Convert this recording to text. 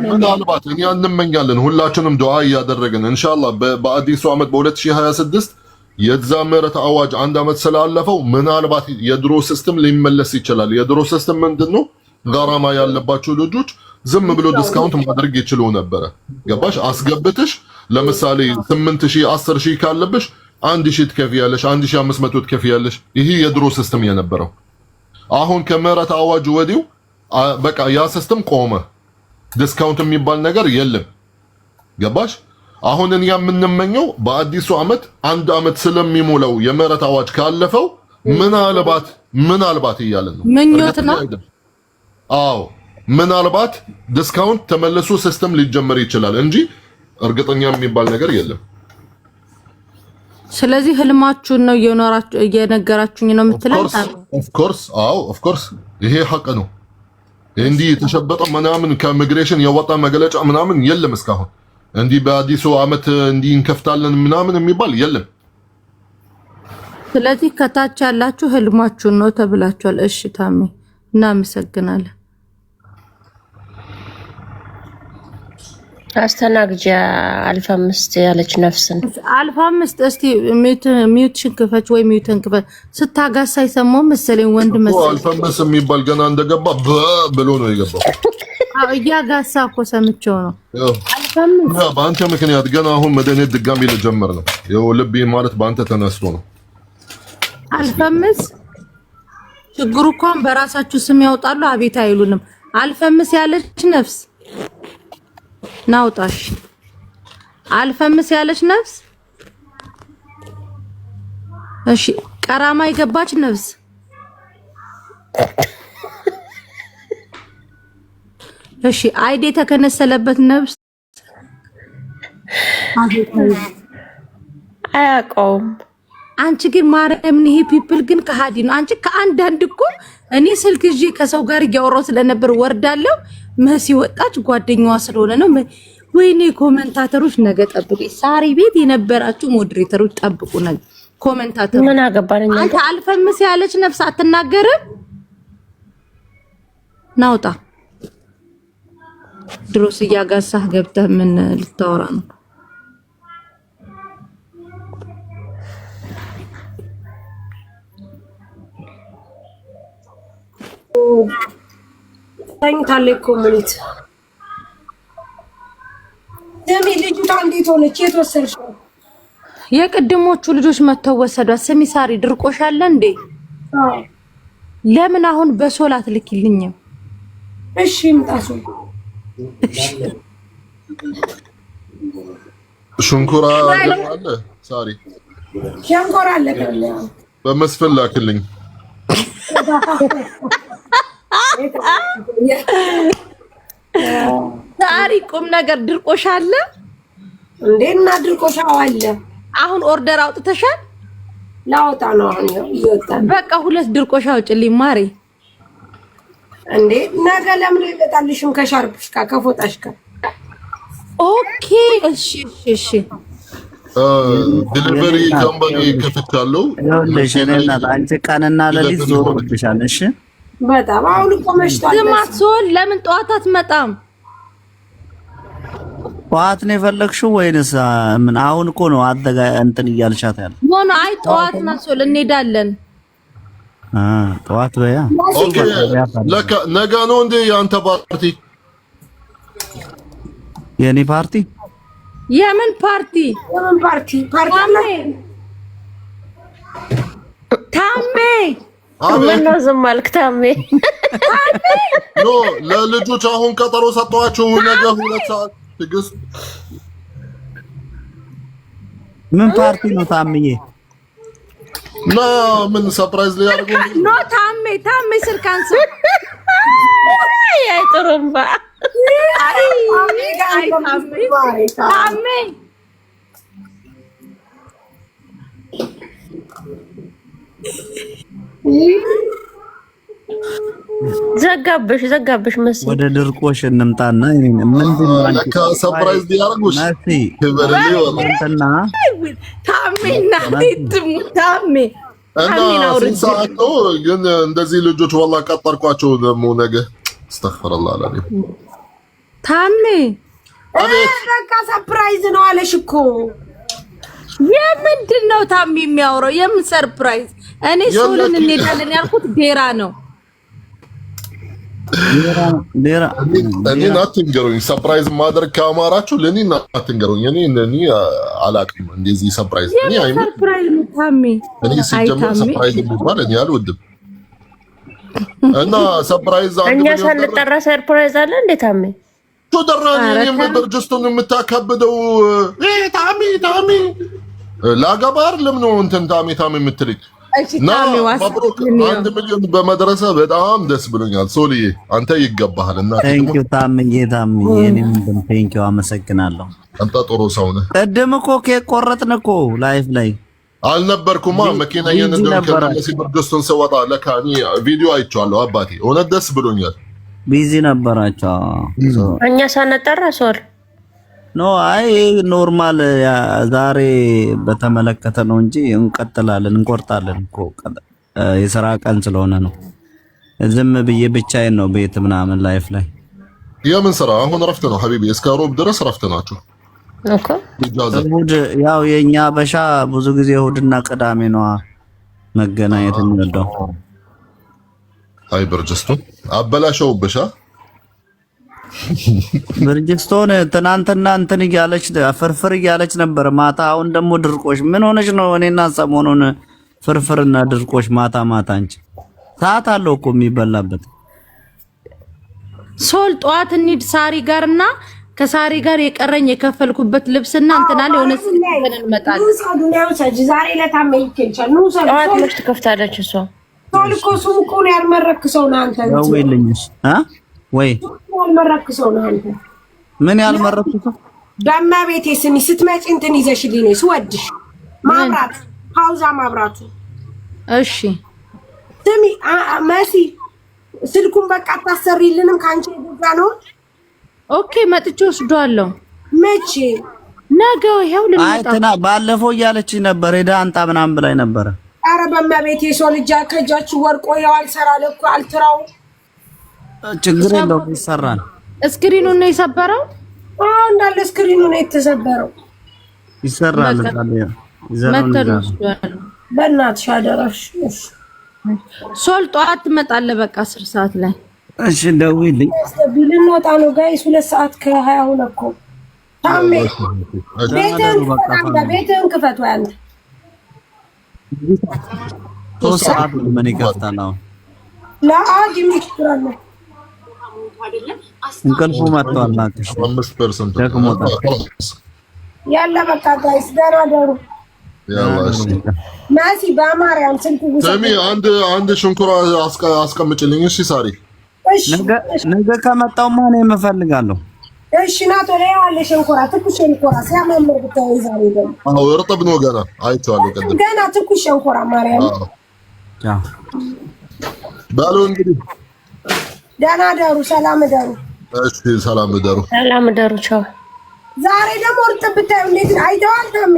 ምናልባት እኛ እንመኛለን ሁላችንም ዱዓ እያደረግን ኢንሻአላህ በአዲሱ ዓመት በ2026 የዛ ምህረት አዋጅ አንድ ዓመት ስላለፈው ምናልባት የድሮ ሲስተም ሊመለስ ይችላል። የድሮ ሲስተም ምንድነው? ጋራማ ያለባቸው ልጆች ዝም ብሎ ዲስካውንት ማድረግ ይችሉ ነበረ። ገባሽ? አስገብተሽ ለምሳሌ 8000 10000 ካለብሽ 1000 ትከፍያለሽ፣ 1500 ትከፍያለሽ። ይሄ የድሮ ሲስተም የነበረው። አሁን ከምህረት አዋጅ ወዲው በቃ ያ ሲስተም ቆመ። ዲስካውንት የሚባል ነገር የለም። ገባሽ? አሁን እኛ የምንመኘው በአዲሱ ዓመት አንድ ዓመት ስለሚሞላው የምህረት አዋጅ ካለፈው ምናልባት እያለን ነው። ምኞት ነው። አዎ ምናልባት ዲስካውንት ተመልሶ ሲስተም ሊጀመር ይችላል እንጂ እርግጠኛ የሚባል ነገር የለም። ስለዚህ ህልማችሁን ነው እየነገራችሁኝ ነው የምትለው? ኦፍ ኮርስ ይሄ ሐቅ ነው። እንዲህ የተሸበጠ ምናምን ከኢሚግሬሽን የወጣ መግለጫ ምናምን የለም እስካሁን። እንዲህ በአዲሱ ዓመት እንዲህ እንከፍታለን ምናምን የሚባል የለም። ስለዚህ ከታች ያላችሁ ህልማችሁን ነው ተብላችኋል። እሺ ታሜ እናመሰግናለን። አስተናግጃ አልፋ 5 ያለች ነፍስን አልፋ 5 እስቲ ሚውትሽን ክፈች ወይ ሚውትን ክፈች። ስታጋሳ አይሰማው መሰለኝ ወንድ መሰለኝ። አልፋ 5 የሚባል ገና እንደገባ ብሎ ነው የገባው። እያጋሳ እኮ ሰምቼው ነው። አልፋ 5 በአንተ ምክንያት ገና አሁን መድኃኒት ድጋሚ ልጀምር ነው። ይኸው ልቤ ማለት በአንተ ተነስቶ ነው። አልፋ 5 ችግሩ እንኳን በራሳችሁ ስም ያወጣሉ አቤት አይሉንም። አልፋ 5 ያለች ነፍስ ናውጣሽ አልፈምስ ያለች ነፍስ። እሺ ቀራማ የገባች ነፍስ። እሺ አይዲ የተከነሰለበት ነፍስ አያውቀውም። አንቺ ግን ማርያምን ይሄ ፒፕል ግን ከሃዲ ነው። አንቺ ከአንዳንድ እኮ እኔ ስልክ ይዤ ከሰው ጋር እያወራሁ ስለነበር ወርዳለሁ። መሲ ወጣች ጓደኛዋ ስለሆነ ነው። ወይኔ ኮሜንታተሮች ነገ ጠብቁ። ሳሪ ቤት የነበራችሁ ሞዴሬተሮች ጠብቁ ነገ ኮሜንታተሮች። ምን አገባኝ አንተ አልፈምስ ያለች ነፍስ አትናገርም። ናውጣ ድሮስ እያጋሳህ ገብተህ ምን ልታወራ ነው? ታኝታለች ኮሚኒቲ ደሚ ልጅቷ እንዴት ሆነች? የት ወሰድሽው? የቅድሞቹ ልጆች መተው ወሰዷት። ስሚ ሳሪ ድርቆሽ አለ እንዴ? ለምን አሁን በሶላት ልክልኝም? እሺ ምጣሱ ሽንኩራ አለ ሳሪ ሸንኮራ አለ ከለ በመስፈል ላክልኝ። ሳሪ ቁም ነገር ድርቆሽ አለ እንዴና ድርቆሻው አለ። አሁን ኦርደር አውጥተሻል? ላውጣ ነው አሁን ይወጣል። በቃ 2 ድርቆሽ አውጭልኝ ማሪ። እንዴ ነገ ለምን ይመጣልሽም? ከሻርፕሽ ጋር ከፎጣሽ ጋር ኦኬ እሺ እሺ ዲሊቨሪ ካምፓኒ ከፍቻለሁ። ለሸነና አንቺ ቀንና ለሊት ዞሮብሻል። እሺ በጣም አሁን እኮ መሽቷል። ማትሶል ለምን ጠዋት አትመጣም? ጠዋት ነው የፈለግሽው ወይንስ ምን? አሁን እኮ ነው አደጋ እንትን እያልሻት ያለ ሆኖ አይ ጠዋት ናሶል እንሄዳለን። ጠዋት በያ ኦኬ ለካ ነገ ነው እንዴ ያንተ ፓርቲ? የኔ ፓርቲ? የምን ፓርቲ? የምን ፓርቲ? ታሜ ምነው ዝም አልክ ታሜ? ኖ ለልጆች አሁን ቀጠሮ ሰጠዋቸው ነገ 2 ሰዓት ትግስት። ምን ፓርቲ ነው ታምዬ? ና ምን ሰርፕራይዝ ሊያደርጉ ኖ ታሜ ስልክ አንሳ። አይ ጥሩምባ ታሜ ዘጋብሽ መሰለኝ። ወደ ድርቆሽ እንምጣና ምንድነው ለካ ሰርፕራይዝ ሊያደርጉሽ እንትና ታሜና ታሜ እና ስንት ሰዓት ነው ግን እንደዚህ ልጆች ወላሂ ቀጠርኳቸው። ደግሞ ነገ አስተግፍሩላህ አለኝ ታሜ በቃ ሰርፕራይዝ ነው አለሽ እኮ። የምንድን ነው ታሜ የሚያወራው? የምን ሰርፕራይዝ? እኔ ሶልን እንሄዳለን ያልኩት ዴራ ነው። ዴራ እኔን አትንገሩኝ። ሰርፕራይዝ ማድረግ ከአማራችሁ ለኔ አትንገሩኝ። እኔ አላውቅም እንደዚህ ሰርፕራይዝ። እኔ ሰርፕራይዝ ነው ታሜ። እኔ ሲጀምር ሰርፕራይዝ የሚባል እኔ አልወድም። እና ሰርፕራይዝ እኛ ሳንጠራ ሰርፕራይዝ አለ እንዴ ታሜ? ተደራኒ የምበርጅስቱን የምታከብደው ታሚ ላጋባር ለምን እንትን ታሚ የምትልኝ? መብሩክ 1 ሚሊዮን በመድረሰ በጣም ደስ ብሎኛል። ሶልዬ አንተ ይገባሃል። እና ቴንኪው ታምዬ እኔ ምንድን ቴንኪው አመሰግናለሁ። አንተ ጥሩ ሰው ነህ። ቅድም እኮ ኬክ ቆረጥን እኮ ላይፍ ላይ አልነበርኩማ። መኪና ከነሲ ብርጅስቱን ስወጣ ለካ እኔ ቪዲዮ አይቼዋለሁ። አባቴ እውነት ደስ ብሎኛል። ቢዚ ነበራቸው እኛ ሳንጠራ ሶል ኖ አይ ኖርማል ዛሬ በተመለከተ ነው እንጂ እንቀጥላለን እንቆርጣለን እኮ የሥራ ቀን ስለሆነ ነው። ዝም ብዬ ብቻዬን ነው ቤት ምናምን ላይፍ ላይ የምን ስራ? አሁን ረፍት ነው ሐቢቢ። እስከ ሮብ ድረስ ረፍት ናችሁ እኮ። እሑድ ያው የኛ በሻ ብዙ ጊዜ እሑድና ቅዳሜ ነው መገናኘት የሚወደው። አይ ብርጅስቶን አበላሸው በሻ ብርጅስቶን ትናንትና እንትን እያለች ፍርፍር እያለች ነበር ማታ። አሁን ደግሞ ድርቆሽ ምን ሆነች ነው? እኔና ሰሞኑን ፍርፍርና ድርቆሽ ማታ አንቺ ሰዓት አለው እኮ የሚበላበት። ሶል ጠዋት እንሂድ ሳሪ ጋርና ከሳሪ ጋር የቀረኝ የከፈልኩበት ልብስና እንትና ላይ ሆነ ስለምን እንመጣለን። ዛሬ ለታሜ ይከንቻል ነው ሰው ጠዋት ምሽት ከፍታለች እሷ። ሶል እኮ ሱም እኮ ነው ያልመረክ ሰው ነው አንተ። ወይ ያልመረክ ሰው ነው አንተ። ምን ያልመረክ ሰው? በእመቤቴ ስሚ ስትመጪ እንትን ይዘሽልኝ ነው ስወድሽ ማብራት ፓውዛ ማብራቱ። እሺ ስሚ መሲ ስልኩን በቃ አታሰሪልንም ካንቺ የገዛ ነው። ኦኬ መጥቼ ወስዷለሁ። መቼ ነገ ይሄው ልንመጣ። አይተና ባለፈው እያለችኝ ነበር ሄዳ አንጣ ምናምን ብላኝ ነበር። ኧረ በእመቤቴ ሰው ልጅ ከእጃችሁ ወርቆ ያው አልሰራለ እኮ አልትራው። ችግር የለውም ይሰራል። ስክሪኑን ነው የሰበረው? አዎ እንዳለ ስክሪኑ ነው የተሰበረው። ይሰራል ታዲያ መተን ወስዷለሁ። በእናትሽ አደራሽ። ሶል ጠዋት ትመጣለህ በቃ 10 ሰዓት ላይ። እሺ ደውይልኝ። ልንወጣ ነው ጋይስ 2 ሰዓት ከ20 ሆነ እኮ። ታሜ ቤትህን ክፈት ወይ አንተ 3 ሰዓት ምን ይከፍታል አሁን? ለአዲ ምሽራለ እንቅልፉ መጥቷል። ናትሽ 5% ደክሞታል። ያለ በቃ ጋይስ ደህና ደሩ። ያዋሽ ማሲ በማርያም ስልኩ ሰሚ አንድ ሽንኩራ አስቀምጭልኝ። እሺ ሳሪ ነገ ከመጣው ማን እፈልጋለሁ። እሺ ናቶ ላይ ያለ ሽንኩራ ትኩስ ሽንኩራ ሲያመምር ብታይ ዛሬ ደግሞ አዎ እርጥብ ነው ገና አይቼዋለሁ። ቀደም ገና ትኩስ ሽንኩራ ማርያም ቻው ባሉ እንግዲህ ደህና ደሩ። ሰላም ደሩ። እሺ ሰላም ደሩ። ሰላም ደሩ። ቻው። ዛሬ ደግሞ እርጥብ ብታይ እንዴት አይተዋል ታሜ